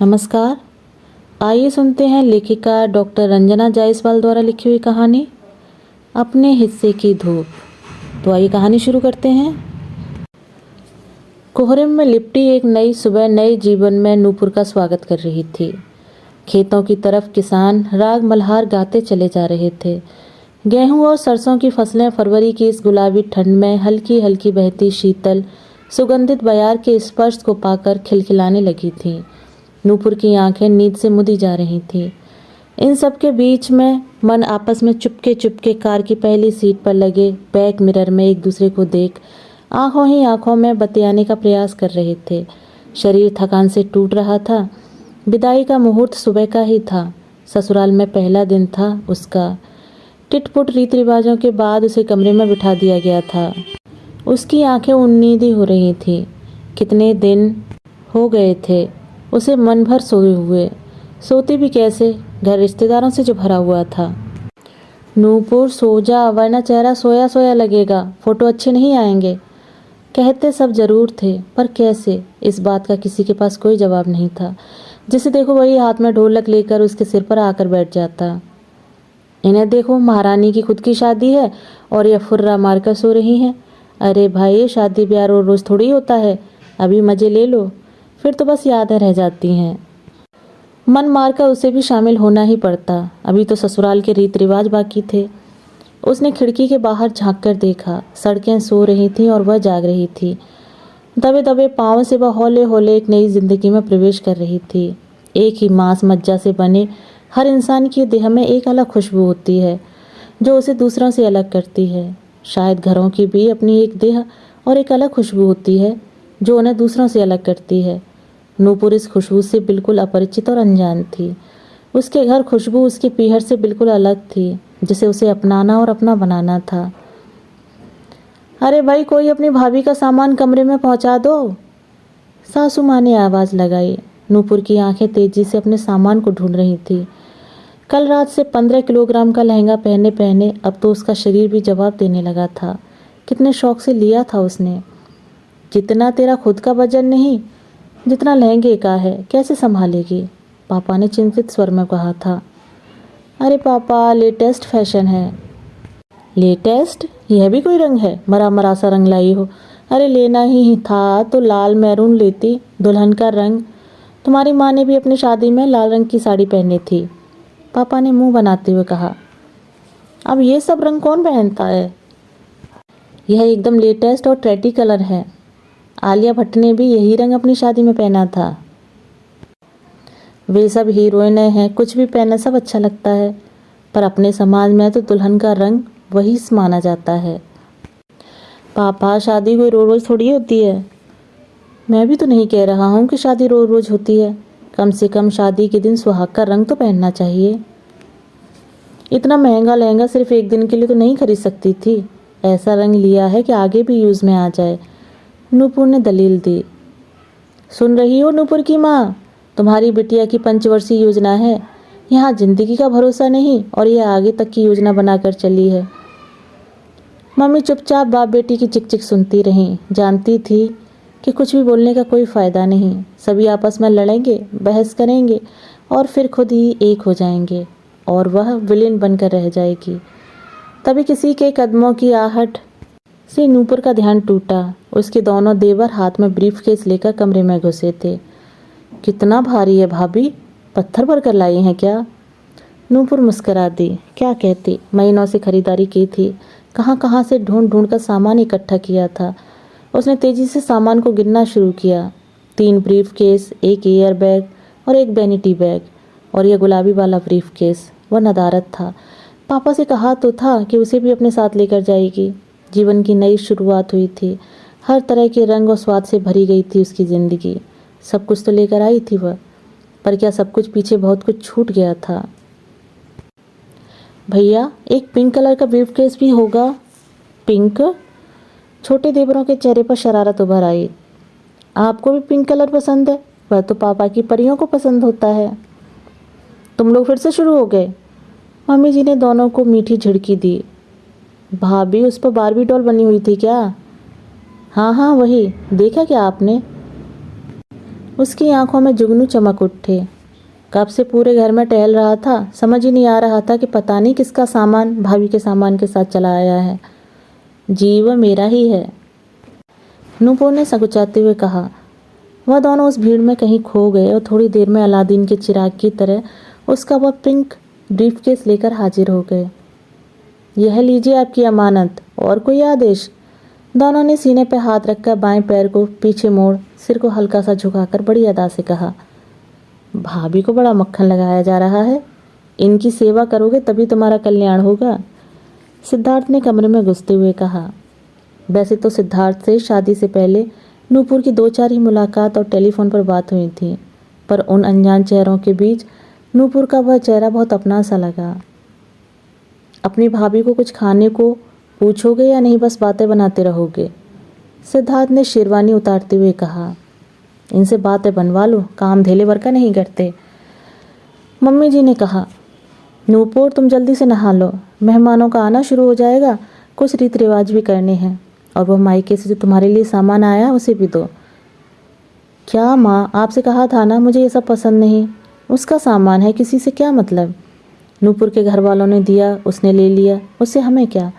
नमस्कार। आइए सुनते हैं लेखिका डॉक्टर रंजना जायसवाल द्वारा लिखी हुई कहानी अपने हिस्से की धूप। तो आइए कहानी शुरू करते हैं। कोहरे में लिपटी एक नई सुबह नए जीवन में नूपुर का स्वागत कर रही थी। खेतों की तरफ किसान राग मल्हार गाते चले जा रहे थे। गेहूं और सरसों की फसलें फरवरी की इस गुलाबी ठंड में हल्की हल्की बहती शीतल सुगंधित बयार के स्पर्श को पाकर खिलखिलाने लगी थीं। नूपुर की आंखें नींद से मुदी जा रही थीं। इन सब के बीच में मन आपस में चुपके चुपके कार की पहली सीट पर लगे बैक मिरर में एक दूसरे को देख आंखों ही आंखों में बतियाने का प्रयास कर रहे थे। शरीर थकान से टूट रहा था। विदाई का मुहूर्त सुबह का ही था। ससुराल में पहला दिन था उसका। टिटपुट रीति रिवाजों के बाद उसे कमरे में बिठा दिया गया था। उसकी आंखें उन्नीदी हो रही थी। कितने दिन हो गए थे उसे मन भर सोए हुए। सोती भी कैसे, घर रिश्तेदारों से जो भरा हुआ था। नूपुर सो जा वरना चेहरा सोया सोया लगेगा, फोटो अच्छे नहीं आएंगे। कहते सब जरूर थे, पर कैसे, इस बात का किसी के पास कोई जवाब नहीं था। जिसे देखो वही हाथ में ढोलक लेकर उसके सिर पर आकर बैठ जाता। इन्हें देखो, महारानी की खुद की शादी है और यह फुर्रा मारकर सो रही हैं। अरे भाई, शादी ब्याह रोज रोज थोड़ी होता है, अभी मजे ले लो, फिर तो बस यादें रह जाती हैं। मन मारकर उसे भी शामिल होना ही पड़ता। अभी तो ससुराल के रीत रिवाज बाकी थे। उसने खिड़की के बाहर झांक कर देखा। सड़कें सो रही थीं और वह जाग रही थी। दबे दबे पाँव से वह हौले हौले एक नई जिंदगी में प्रवेश कर रही थी। एक ही मांस मज्जा से बने हर इंसान की देह में एक अलग खुशबू होती है जो उसे दूसरों से अलग करती है। शायद घरों की भी अपनी एक देह और एक अलग खुशबू होती है जो उन्हें दूसरों से अलग करती है। नूपुर इस खुशबू से बिल्कुल अपरिचित और अनजान थी। उसके घर खुशबू उसके पीहर से बिल्कुल अलग थी, जिसे उसे अपनाना और अपना बनाना था। अरे भाई, कोई अपनी भाभी का सामान कमरे में पहुंचा दो, सासू माँ ने आवाज़ लगाई। नूपुर की आंखें तेजी से अपने सामान को ढूंढ रही थी। कल रात से 15 किलोग्राम का लहंगा पहने पहने अब तो उसका शरीर भी जवाब देने लगा था। कितने शौक से लिया था उसने। जितना तेरा खुद का वजन नहीं, जितना लहंगे का है, कैसे संभालेगी, पापा ने चिंतित स्वर में कहा था। अरे पापा, लेटेस्ट फैशन है। लेटेस्ट? यह भी कोई रंग है? मरा मरा सा रंग लाई हो। अरे लेना ही था तो लाल मैरून लेती, दुल्हन का रंग। तुम्हारी माँ ने भी अपनी शादी में लाल रंग की साड़ी पहनी थी, पापा ने मुंह बनाते हुए कहा। अब ये सब रंग कौन पहनता है? यह एकदम लेटेस्ट और ट्रेंडी कलर है। आलिया भट्ट ने भी यही रंग अपनी शादी में पहना था। वे सब हीरोइनें हैं, कुछ भी पहना सब अच्छा लगता है, पर अपने समाज में तो दुल्हन का रंग वही माना जाता है। पापा, शादी कोई रोज रोज थोड़ी होती है। मैं भी तो नहीं कह रहा हूँ कि शादी रोज रोज होती है। कम से कम शादी के दिन सुहाग का रंग तो पहनना चाहिए। इतना महंगा लहंगा सिर्फ एक दिन के लिए तो नहीं खरीद सकती थी। ऐसा रंग लिया है कि आगे भी यूज़ में आ जाए, नूपुर ने दलील दी। सुन रही हो नूपुर की माँ, तुम्हारी बिटिया की पंचवर्षीय योजना है। यहाँ जिंदगी का भरोसा नहीं और यह आगे तक की योजना बनाकर चली है। मम्मी चुपचाप बाप बेटी की चिक चिक सुनती रहीं। जानती थी कि कुछ भी बोलने का कोई फ़ायदा नहीं। सभी आपस में लड़ेंगे, बहस करेंगे और फिर खुद ही एक हो जाएंगे और वह विलेन बनकर रह जाएगी। तभी किसी के कदमों की आहट से नूपुर का ध्यान टूटा। उसके दोनों देवर हाथ में ब्रीफकेस लेकर कमरे में घुसे थे। कितना भारी है भाभी, पत्थर भर कर लाई हैं क्या? नूपुर मुस्कुरा दी। क्या कहती, महीनों से खरीदारी की थी, कहाँ कहाँ से ढूंढ ढूंढ कर सामान इकट्ठा किया था। उसने तेजी से सामान को गिनना शुरू किया। 3 ब्रीफकेस, 1 एयर बैग और 1 वैनिटी बैग और यह गुलाबी वाला ब्रीफकेस। वह नदारत था। पापा से कहा तो था कि उसे भी अपने साथ लेकर जाएगी। जीवन की नई शुरुआत हुई थी। हर तरह के रंग और स्वाद से भरी गई थी उसकी ज़िंदगी। सब कुछ तो लेकर आई थी वह, पर क्या सब कुछ पीछे बहुत कुछ छूट गया था। भैया, एक पिंक कलर का ब्रीफकेस भी होगा। पिंक? छोटे देवरों के चेहरे पर शरारत उभर आई। आपको भी पिंक कलर पसंद है? वह तो पापा की परियों को पसंद होता है। तुम लोग फिर से शुरू हो गए? मम्मी जी ने दोनों को मीठी झिड़की दी। भाभी, उस पर बारबी डॉल बनी हुई थी क्या? हाँ हाँ, वही। देखा क्या आपने? उसकी आंखों में जुगनू चमक उठे। कब से पूरे घर में टहल रहा था, समझ ही नहीं आ रहा था कि पता नहीं किसका सामान भाभी के सामान के साथ चला आया है। जी वह मेरा ही है, नूपुर ने सकुचाते हुए कहा। वह दोनों उस भीड़ में कहीं खो गए और थोड़ी देर में अलादीन के चिराग की तरह उसका वह पिंक ब्रीफकेस लेकर हाजिर हो गए। यह लीजिए आपकी अमानत, और कोई आदेश? दोनों ने सीने पर हाथ रखकर बाएं पैर को पीछे मोड़ सिर को हल्का सा झुकाकर बड़ी अदा से कहा। भाभी को बड़ा मक्खन लगाया जा रहा है। इनकी सेवा करोगे तभी तुम्हारा कल्याण होगा, सिद्धार्थ ने कमरे में घुसते हुए कहा। वैसे तो सिद्धार्थ से शादी से पहले नूपुर की 2-4 ही मुलाकात और टेलीफोन पर बात हुई थी, पर उन अनजान चेहरों के बीच नूपुर का वह चेहरा बहुत अपना सा लगा। अपनी भाभी को कुछ खाने को पूछोगे या नहीं, बस बातें बनाते रहोगे? सिद्धार्थ ने शेरवानी उतारते हुए कहा। इनसे बातें बनवा लो, काम धेले भर का नहीं करते। मम्मी जी ने कहा। नूपुर तुम जल्दी से नहा लो, मेहमानों का आना शुरू हो जाएगा, कुछ रीति रिवाज भी करने हैं, और वह मायके से जो तुम्हारे लिए सामान आया उसे भी दो। क्या माँ, आपसे कहा था ना मुझे ये सब पसंद नहीं। उसका सामान है, किसी से क्या मतलब? नूपुर के घर वालों ने दिया, उसने ले लिया, उससे हमें क्या?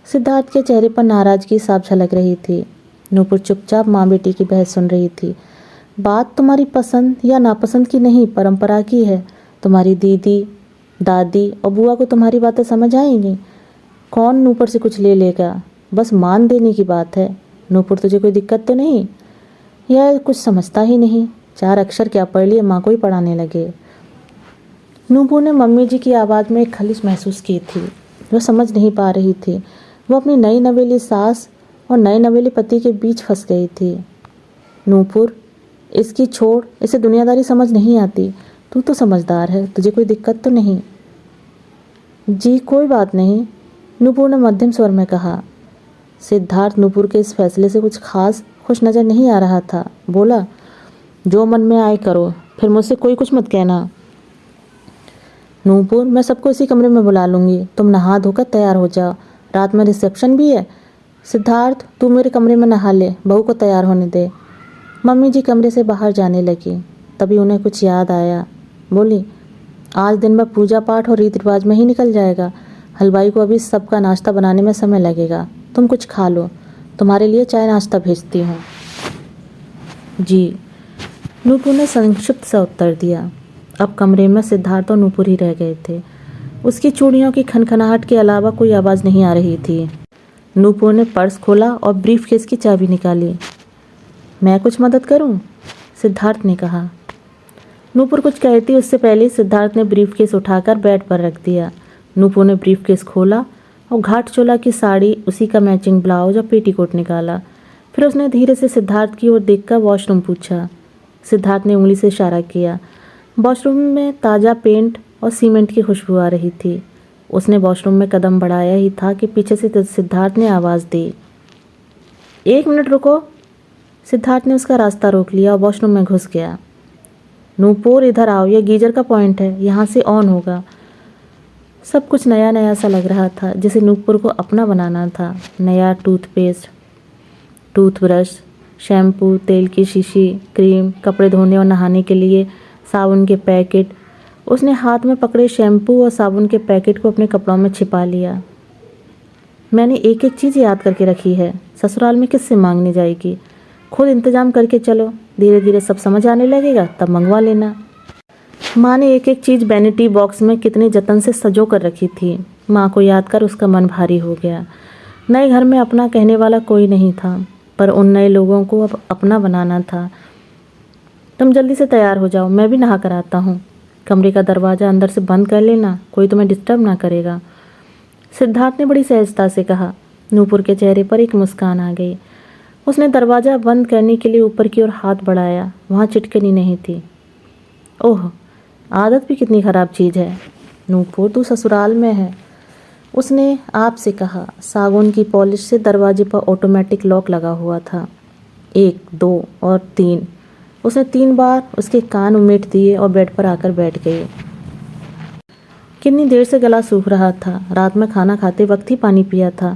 सिद्धार्थ के चेहरे पर नाराजगी साफ झलक रही थी। नूपुर चुपचाप माँ बेटी की बहस सुन रही थी। बात तुम्हारी पसंद या नापसंद की नहीं, परंपरा की है। तुम्हारी दीदी, दादी और बुआ को तुम्हारी बातें समझ आएंगी। कौन नूपुर से कुछ ले लेगा? बस मान देने की बात है। नूपुर तुझे कोई दिक्कत तो नहीं? यह कुछ समझता ही नहीं, 4 अक्षर क्या पढ़ लिए, माँ को ही पढ़ाने लगे। नूपुर ने मम्मी जी की आवाज़ में एक खलिश महसूस की थी। वह समझ नहीं पा रही थी। वह अपनी नई नवेली सास और नए नवेले पति के बीच फंस गई थी। नूपुर, इसकी छोड़, इसे दुनियादारी समझ नहीं आती। तू तो समझदार है, तुझे कोई दिक्कत तो नहीं? जी कोई बात नहीं, नूपुर ने मध्यम स्वर में कहा। सिद्धार्थ नूपुर के इस फैसले से कुछ खास खुश नज़र नहीं आ रहा था। बोला, जो मन में आए करो, फिर मुझसे कोई कुछ मत कहना। नूपुर, मैं सबको इसी कमरे में बुला लूँगी, तुम नहा धोकर तैयार हो जाओ, रात में रिसेप्शन भी है। सिद्धार्थ, तू मेरे कमरे में नहा ले, बहू को तैयार होने दे। मम्मी जी कमरे से बाहर जाने लगी। तभी उन्हें कुछ याद आया। बोली, आज दिन भर पूजा पाठ और रीति रिवाज में ही निकल जाएगा। हलवाई को अभी सबका नाश्ता बनाने में समय लगेगा, तुम कुछ खा लो, तुम्हारे लिए चाय नाश्ता भेजती हूँ। जी, नूपुर ने संक्षिप्त सा उत्तर दिया। अब कमरे में सिद्धार्थ और नूपुर ही रह गए थे। उसकी चूड़ियों की खनखनाहट के अलावा कोई आवाज़ नहीं आ रही थी। नूपुर ने पर्स खोला और ब्रीफकेस की चाबी निकाली। मैं कुछ मदद करूं? सिद्धार्थ ने कहा। नूपुर कुछ कहती उससे पहले सिद्धार्थ ने ब्रीफकेस उठाकर बेड पर रख दिया। नूपुर ने ब्रीफकेस खोला और घाट चोला की साड़ी, उसी का मैचिंग ब्लाउज और पेटीकोट निकाला। फिर उसने धीरे से सिद्धार्थ की ओर देखकर वॉशरूम पूछा। सिद्धार्थ ने उंगली से इशारा किया। वॉशरूम में ताज़ा पेंट और सीमेंट की खुशबू आ रही थी। उसने वॉशरूम में कदम बढ़ाया ही था कि पीछे से सिद्धार्थ ने आवाज़ दी। 1 मिनट रुको। सिद्धार्थ ने उसका रास्ता रोक लिया और वॉशरूम में घुस गया। नूपुर इधर आओ, यह गीजर का पॉइंट है, यहाँ से ऑन होगा। सब कुछ नया नया सा लग रहा था, जिसे नूपुर को अपना बनाना था। नया टूथपेस्ट, टूथब्रश, शैम्पू, तेल की शीशी, क्रीम, कपड़े धोने और नहाने के लिए साबुन के पैकेट। उसने हाथ में पकड़े शैम्पू और साबुन के पैकेट को अपने कपड़ों में छिपा लिया। मैंने एक एक चीज़ याद करके रखी है, ससुराल में किससे मांगने जाएगी? खुद इंतजाम करके चलो, धीरे धीरे सब समझ आने लगेगा, तब मंगवा लेना। माँ ने एक एक चीज़ वैनिटी बॉक्स में कितने जतन से सजो कर रखी थी। माँ को याद कर उसका मन भारी हो गया। नए घर में अपना कहने वाला कोई नहीं था, पर उन नए लोगों को अब अपना बनाना था। तुम जल्दी से तैयार हो जाओ, मैं भी नहा कर आता हूँ। कमरे का दरवाज़ा अंदर से बंद कर लेना, कोई तुम्हें डिस्टर्ब ना करेगा, सिद्धार्थ ने बड़ी सहजता से कहा। नूपुर के चेहरे पर एक मुस्कान आ गई। उसने दरवाज़ा बंद करने के लिए ऊपर की ओर हाथ बढ़ाया। वहाँ चिटकनी नहीं थी। ओह, आदत भी कितनी ख़राब चीज़ है। नूपुर, तू ससुराल में है, उसने आपसे कहा। सागौन की पॉलिश से दरवाजे पर ऑटोमेटिक लॉक लगा हुआ था। 1, 2 और 3। उसने 3 बार उसके कान उमेट दिए और बेड पर आकर बैठ गई। कितनी देर से गला सूख रहा था, रात में खाना खाते वक्त ही पानी पिया था।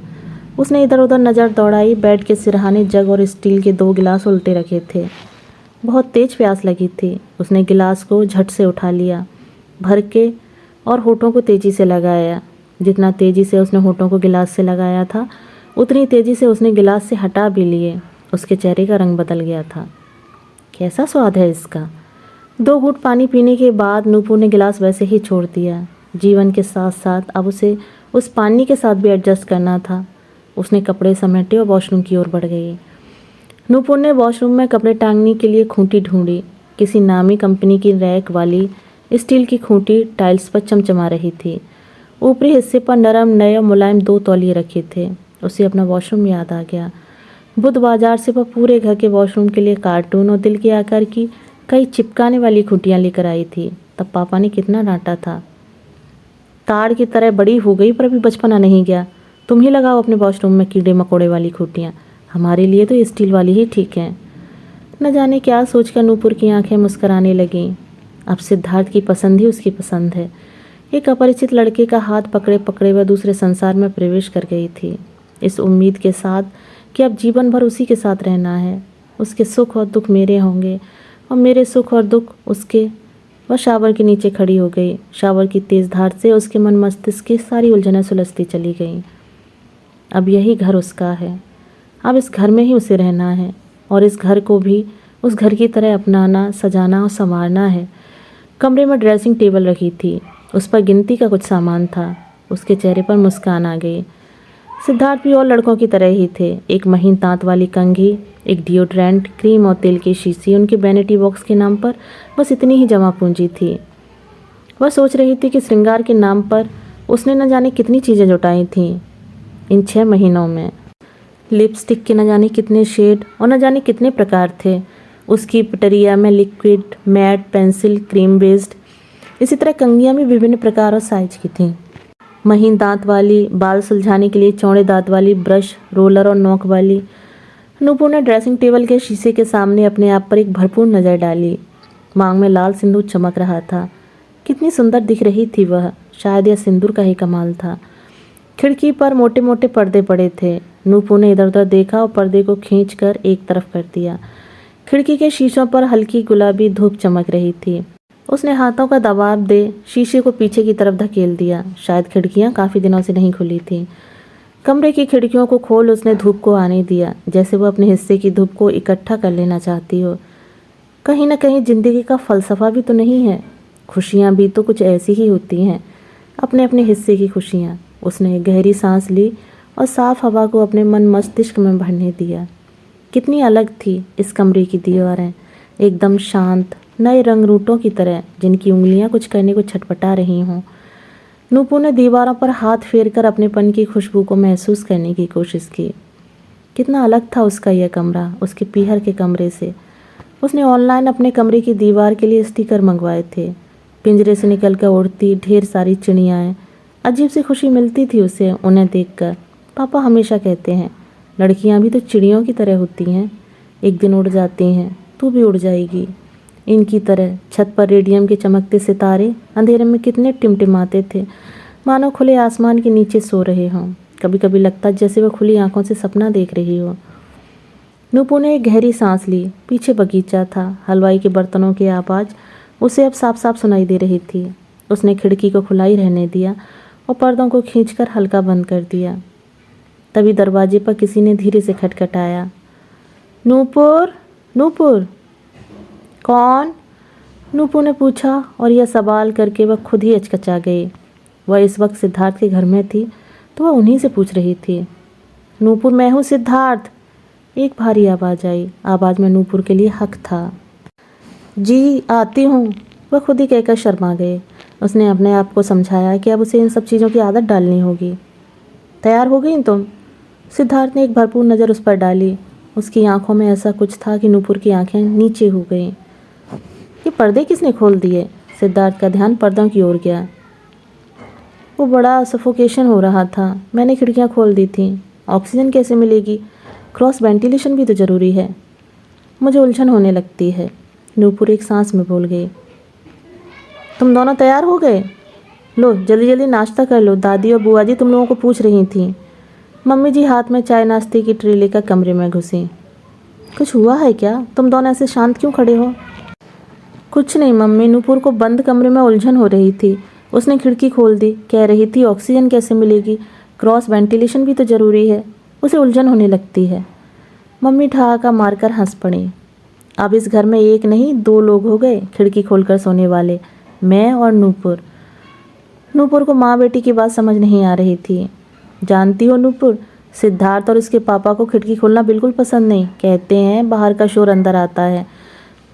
उसने इधर उधर नज़र दौड़ाई। बेड के सिरहाने जग और स्टील के 2 गिलास उल्टे रखे थे। बहुत तेज प्यास लगी थी। उसने गिलास को झट से उठा लिया, भर के, और होठों को तेजी से लगाया। जितना तेजी से उसने होठों को गिलास से लगाया था, उतनी तेजी से उसने गिलास से हटा भी लिए। उसके चेहरे का रंग बदल गया था। कैसा स्वाद है इसका। 2 घूंट पानी पीने के बाद नूपुर ने गिलास वैसे ही छोड़ दिया। जीवन के साथ साथ अब उसे उस पानी के साथ भी एडजस्ट करना था। उसने कपड़े समेटे और वॉशरूम की ओर बढ़ गई। नूपुर ने वॉशरूम में कपड़े टांगने के लिए खूंटी ढूंढी। किसी नामी कंपनी की रैक वाली स्टील की खूंटी टाइल्स पर चमचमा रही थी। ऊपरी हिस्से पर नरम, नए और मुलायम 2 तौलिए रखे थे। उसे अपना वॉशरूम याद आ गया। बुध बाजार से वह पूरे घर के वॉशरूम के लिए कार्टून और दिल के आकार की कई चिपकाने वाली खूंटियाँ लेकर आई थी। तब पापा ने कितना डांटा था। ताड़ की तरह बड़ी हो गई पर अभी बचपना नहीं गया। तुम ही लगाओ अपने वॉशरूम में कीड़े मकोड़े वाली खूंटियाँ, हमारे लिए तो स्टील वाली ही ठीक हैं। न जाने क्या सोचकर नूपुर की आंखें मुस्कुराने लगीं। अब सिद्धार्थ की पसंद ही उसकी पसंद है। एक अपरिचित लड़के का हाथ पकड़े पकड़े वह दूसरे संसार में प्रवेश कर गई थी, इस उम्मीद के साथ कि अब जीवन भर उसी के साथ रहना है। उसके सुख और दुख मेरे होंगे और मेरे सुख और दुख उसके। वह शावर के नीचे खड़ी हो गई। शावर की तेज धार से उसके मन मस्तिष्क की सारी उलझनें सुलझती चली गईं। अब यही घर उसका है। अब इस घर में ही उसे रहना है और इस घर को भी उस घर की तरह अपनाना, सजाना और संवारना है। कमरे में ड्रेसिंग टेबल रखी थी। उस पर गिनती का कुछ सामान था। उसके चेहरे पर मुस्कान आ गई। सिद्धार्थ भी और लड़कों की तरह ही थे। एक महीन दांत वाली कंघी, एक डिओड्रेंट, क्रीम और तेल की शीशी। उनके वैनिटी बॉक्स के नाम पर बस इतनी ही जमा पूंजी थी। वह सोच रही थी कि श्रृंगार के नाम पर उसने न जाने कितनी चीज़ें जुटाई थीं इन 6 महीनों में। लिपस्टिक के न जाने कितने शेड और न जाने कितने प्रकार थे। उसकी पटरिया में liquid, matte, pencil, cream based. इसी तरह कंघियाँ भी विभिन्न प्रकार और साइज की थीं। महीन दांत वाली, बाल सुलझाने के लिए चौड़े दांत वाली, ब्रश, रोलर और नोक वाली। नूपुर ने ड्रेसिंग टेबल के शीशे के सामने अपने आप पर एक भरपूर नज़र डाली। मांग में लाल सिंदूर चमक रहा था। कितनी सुंदर दिख रही थी वह। शायद यह सिंदूर का ही कमाल था। खिड़की पर मोटे मोटे पर्दे पड़े थे। नूपुर ने इधर उधर देखा और पर्दे को खींचकर एक तरफ कर दिया। खिड़की के शीशों पर हल्की गुलाबी धूप चमक रही थी। उसने हाथों का दबाव दे शीशे को पीछे की तरफ धकेल दिया। शायद खिड़कियां काफ़ी दिनों से नहीं खुली थीं। कमरे की खिड़कियों को खोल उसने धूप को आने दिया, जैसे वो अपने हिस्से की धूप को इकट्ठा कर लेना चाहती हो। कहीं न कहीं ज़िंदगी का फ़लसफ़ा भी तो नहीं है। खुशियाँ भी तो कुछ ऐसी ही होती हैं, अपने अपने हिस्से की खुशियाँ। उसने एक गहरी सांस ली और साफ़ हवा को अपने मन मस्तिष्क में भरने दिया। कितनी अलग थी इस कमरे की दीवारें, एकदम शांत, नए रंग रूटों की तरह जिनकी उंगलियां कुछ करने को छटपटा रही हों। नूपुर ने दीवारों पर हाथ फेरकर अपनेपन की खुशबू को महसूस करने की कोशिश की। कितना अलग था उसका यह कमरा उसके पीहर के कमरे से। उसने ऑनलाइन अपने कमरे की दीवार के लिए स्टिकर मंगवाए थे। पिंजरे से निकलकर उड़ती ढेर सारी चिड़ियाएँ। अजीब सी खुशी मिलती थी उसे उन्हें देखकर। पापा हमेशा कहते हैं, लड़कियां भी तो चिड़ियों की तरह होती हैं, एक दिन उड़ जाती हैं, तू भी उड़ जाएगी इनकी तरह। छत पर रेडियम के चमकते सितारे अंधेरे में कितने टिमटिमाते थे, मानो खुले आसमान के नीचे सो रहे हों। कभी कभी लगता जैसे वह खुली आंखों से सपना देख रही हो। नूपुर ने एक गहरी सांस ली। पीछे बगीचा था। हलवाई के बर्तनों की आवाज़ उसे अब साफ साफ सुनाई दे रही थी। उसने खिड़की को खुला ही रहने दिया और पर्दों को खींचकर हल्का बंद कर दिया। तभी दरवाजे पर किसी ने धीरे से खटखटाया। नूपुर, नूपुर। कौन? नूपुर ने पूछा और यह सवाल करके वह खुद ही अचकचा गई। वह इस वक्त सिद्धार्थ के घर में थी तो वह उन्हीं से पूछ रही थी। नूपुर, मैं हूँ सिद्धार्थ। एक भारी आवाज़ आई। आवाज़ में नूपुर के लिए हक था। जी आती हूँ। वह खुद ही कहकर शर्मा गए। उसने अपने आप को समझाया कि अब उसे इन सब चीज़ों की आदत डालनी होगी। तैयार हो गई तुम? सिद्धार्थ ने एक भरपूर नज़र उस पर डाली। उसकी आंखों में ऐसा कुछ था कि नूपुर की आंखें नीचे हो गईं। ये पर्दे किसने खोल दिए? सिद्धार्थ का ध्यान पर्दों की ओर गया। वो बड़ा सफोकेशन हो रहा था। मैंने खिड़कियां खोल दी थीं। ऑक्सीजन कैसे मिलेगी? क्रॉस वेंटिलेशन भी तो ज़रूरी है। मुझे उलझन होने लगती है। नूपुर एक सांस में बोल गई। तुम दोनों तैयार हो गए? लो जल्दी जल्दी नाश्ता कर लो। दादी और बुआ जी तुम लोगों को पूछ रही थीं। मम्मी जी हाथ में चाय नाश्ते की ट्रे लेकर कमरे में घुसी। कुछ हुआ है क्या? तुम दोनों ऐसे शांत क्यों खड़े हो? कुछ नहीं मम्मी, नूपुर को बंद कमरे में उलझन हो रही थी। उसने खिड़की खोल दी, कह रही थी ऑक्सीजन कैसे मिलेगी, क्रॉस वेंटिलेशन भी तो ज़रूरी है। उसे उलझन होने लगती है। मम्मी ठहाका मारकर हंस पड़ी। अब इस घर में एक नहीं 2 लोग हो गए खिड़की खोलकर सोने वाले, मैं और नूपुर। नूपुर को माँ बेटी की बात समझ नहीं आ रही थी। जानती हो नूपुर, सिद्धार्थ और उसके पापा को खिड़की खोलना बिल्कुल पसंद नहीं। कहते हैं बाहर का शोर अंदर आता है।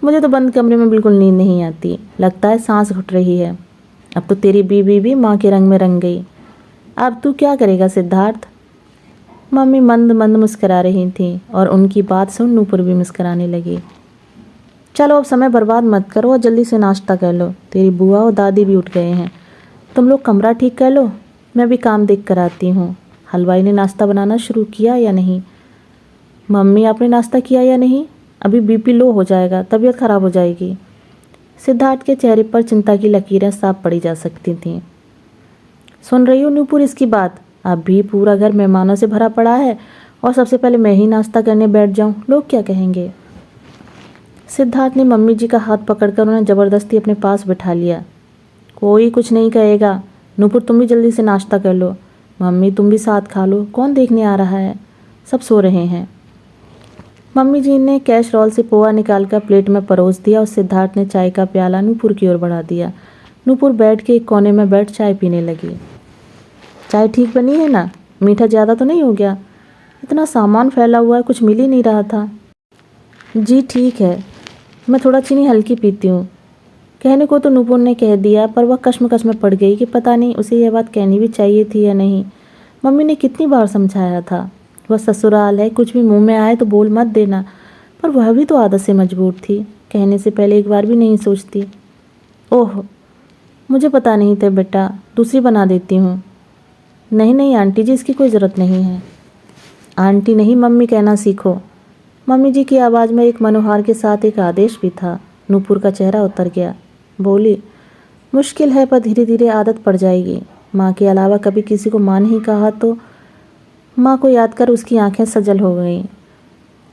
मुझे तो बंद कमरे में बिल्कुल नींद नहीं आती, लगता है सांस घुट रही है। अब तो तेरी बीवी भी माँ के रंग में रंग गई। अब तू क्या करेगा सिद्धार्थ? मम्मी मंद मंद मुस्करा रही थी और उनकी बात सुन नूपुर भी मुस्कराने लगी। चलो अब समय बर्बाद मत करो और जल्दी से नाश्ता कर लो, तेरी बुआ और दादी भी उठ गए हैं। तुम लोग कमरा ठीक कर लो, मैं भी काम देख कर आती हूँ। हलवाई ने नाश्ता बनाना शुरू किया या नहीं? मम्मी आपने नाश्ता किया या नहीं? अभी बीपी लो हो जाएगा, तबीयत खराब हो जाएगी। सिद्धार्थ के चेहरे पर चिंता की लकीरें साफ पड़ी जा सकती थीं। सुन रही हो नूपुर इसकी बात? अब भी पूरा घर मेहमानों से भरा पड़ा है और सबसे पहले मैं ही नाश्ता करने बैठ जाऊं, लोग क्या कहेंगे? सिद्धार्थ ने मम्मी जी का हाथ पकड़कर उन्हें ज़बरदस्ती अपने पास बिठा लिया। कोई कुछ नहीं कहेगा। नूपुर तुम भी जल्दी से नाश्ता कर लो। मम्मी तुम भी साथ खा लो, कौन देखने आ रहा है, सब सो रहे हैं। मम्मी जी ने कैसरोल से पोहा निकालकर प्लेट में परोस दिया और सिद्धार्थ ने चाय का प्याला नूपुर की ओर बढ़ा दिया। नूपुर बेड के एक कोने में बैठ चाय पीने लगी। चाय ठीक बनी है ना? मीठा ज़्यादा तो नहीं हो गया? इतना सामान फैला हुआ है, कुछ मिल ही नहीं रहा था। जी ठीक है, मैं थोड़ा चीनी हल्की पीती हूँ। कहने को तो नूपुर ने कह दिया, पर वह कश्मकश में पड़ गई कि पता नहीं उसे यह बात कहनी भी चाहिए थी या नहीं। मम्मी ने कितनी बार समझाया था, वह ससुराल है, कुछ भी मुंह में आए तो बोल मत देना, पर वह भी तो आदत से मजबूर थी, कहने से पहले एक बार भी नहीं सोचती। ओह मुझे पता नहीं था बेटा, दूसरी बना देती हूँ। नहीं नहीं आंटी जी, इसकी कोई ज़रूरत नहीं है। आंटी नहीं मम्मी कहना सीखो। मम्मी जी की आवाज़ में एक मनोहार के साथ एक आदेश भी था। नूपुर का चेहरा उतर गया। बोली, मुश्किल है पर धीरे धीरे आदत पड़ जाएगी। माँ के अलावा कभी किसी को माँ नहीं कहा तो माँ को याद कर उसकी आंखें सजल हो गईं।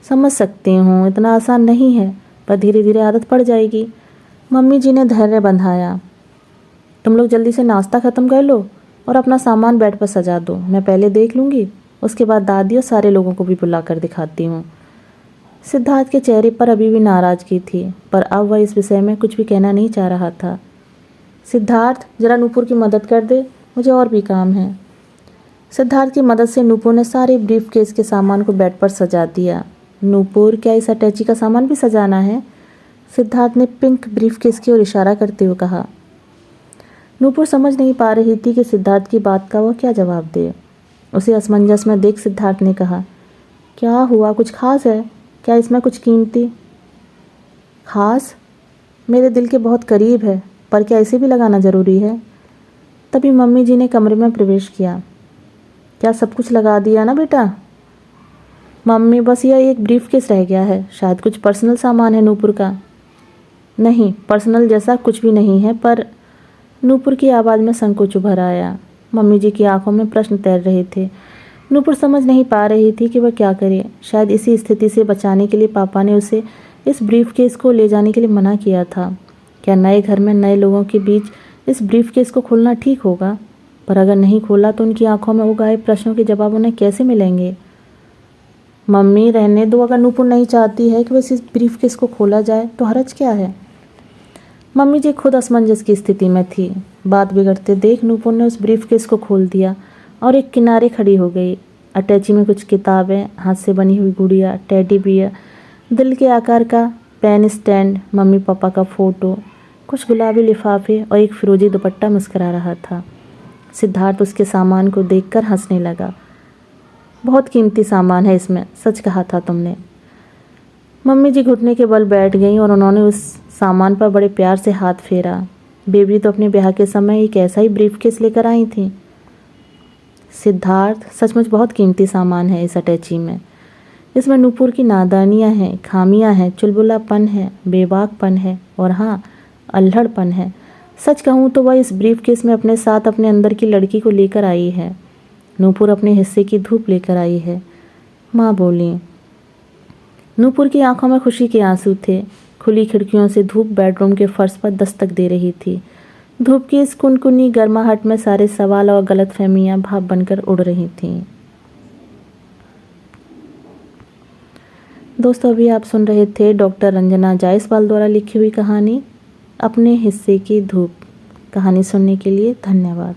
समझ सकती हूँ इतना आसान नहीं है, पर धीरे धीरे आदत पड़ जाएगी। मम्मी जी ने धैर्य बंधाया। तुम लोग जल्दी से नाश्ता ख़त्म कर लो और अपना सामान बेड पर सजा दो, मैं पहले देख लूँगी, उसके बाद दादी और सारे लोगों को भी बुला कर दिखाती हूँ। सिद्धार्थ के चेहरे पर अभी भी नाराज़गी थी, पर अब वह इस विषय में कुछ भी कहना नहीं चाह रहा था। सिद्धार्थ ज़रा नूपुर की मदद कर दे, मुझे और भी काम है। सिद्धार्थ की मदद से नूपुर ने सारे ब्रीफ केस के सामान को बेड पर सजा दिया। नूपुर क्या इस अटैची का सामान भी सजाना है? सिद्धार्थ ने पिंक ब्रीफ केस की ओर इशारा करते हुए कहा। नूपुर समझ नहीं पा रही थी कि सिद्धार्थ की बात का वह क्या जवाब दे। उसे असमंजस में देख सिद्धार्थ ने कहा, क्या हुआ, कुछ खास है क्या इसमें, कुछ कीमती? खास? मेरे दिल के बहुत करीब है, पर क्या इसे भी लगाना ज़रूरी है? तभी मम्मी जी ने कमरे में प्रवेश किया। क्या सब कुछ लगा दिया ना बेटा? मम्मी बस यह एक ब्रीफ केस रह गया है, शायद कुछ पर्सनल सामान है नूपुर का। नहीं, पर्सनल जैसा कुछ भी नहीं है, पर नूपुर की आवाज़ में संकोच उभर आया। मम्मी जी की आंखों में प्रश्न तैर रहे थे। नूपुर समझ नहीं पा रही थी कि वह क्या करे। शायद इसी स्थिति से बचाने के लिए पापा ने उसे इस ब्रीफ केस को ले जाने के लिए मना किया था। क्या नए घर में नए लोगों के बीच इस ब्रीफ केस को खोलना ठीक होगा? पर अगर नहीं खोला तो उनकी आंखों में उगाए प्रश्नों के जवाब उन्हें कैसे मिलेंगे? मम्मी रहने दो, अगर नूपुर नहीं चाहती है कि बस इस ब्रीफ केस को खोला जाए तो हर्ज क्या है? मम्मी जी खुद असमंजस की स्थिति में थी। बात बिगड़ते देख नूपुर ने उस ब्रीफ केस को खोल दिया और एक किनारे खड़ी हो गई। अटैची में कुछ किताबें, हाथ से बनी हुई गुड़िया, टेडी बियर, दिल के आकार का पेन स्टैंड, मम्मी पापा का फ़ोटो, कुछ गुलाबी लिफाफे और एक फिरोजी दुपट्टा मुस्करा रहा था। सिद्धार्थ उसके सामान को देखकर हंसने लगा। बहुत कीमती सामान है इसमें, सच कहा था तुमने। मम्मी जी घुटने के बल बैठ गईं और उन्होंने उस सामान पर बड़े प्यार से हाथ फेरा। बेबी तो अपने ब्याह के समय एक ऐसा ही ब्रीफकेस लेकर आई थी। सिद्धार्थ, सचमुच बहुत कीमती सामान है इस अटैची में। इसमें नूपुर की नादानियाँ हैं, खामियाँ हैं, चुलबुलापन है, बेबाकपन है और हाँ, अल्हड़पन है। सच कहूँ तो वह इस ब्रीफकेस में अपने साथ अपने अंदर की लड़की को लेकर आई है। नूपुर अपने हिस्से की धूप लेकर आई है। माँ बोली। नूपुर की आंखों में खुशी के आंसू थे। खुली खिड़कियों से धूप बेडरूम के फर्श पर दस्तक दे रही थी। धूप की इस कुनकुनी गर्माहट में सारे सवाल और गलतफहमियां भाप बनकर उड़ रही थीं। दोस्तों, अभी आप सुन रहे थे डॉक्टर रंजना जायसवाल द्वारा लिखी हुई कहानी अपने हिस्से की धूप। कहानी सुनने के लिए धन्यवाद।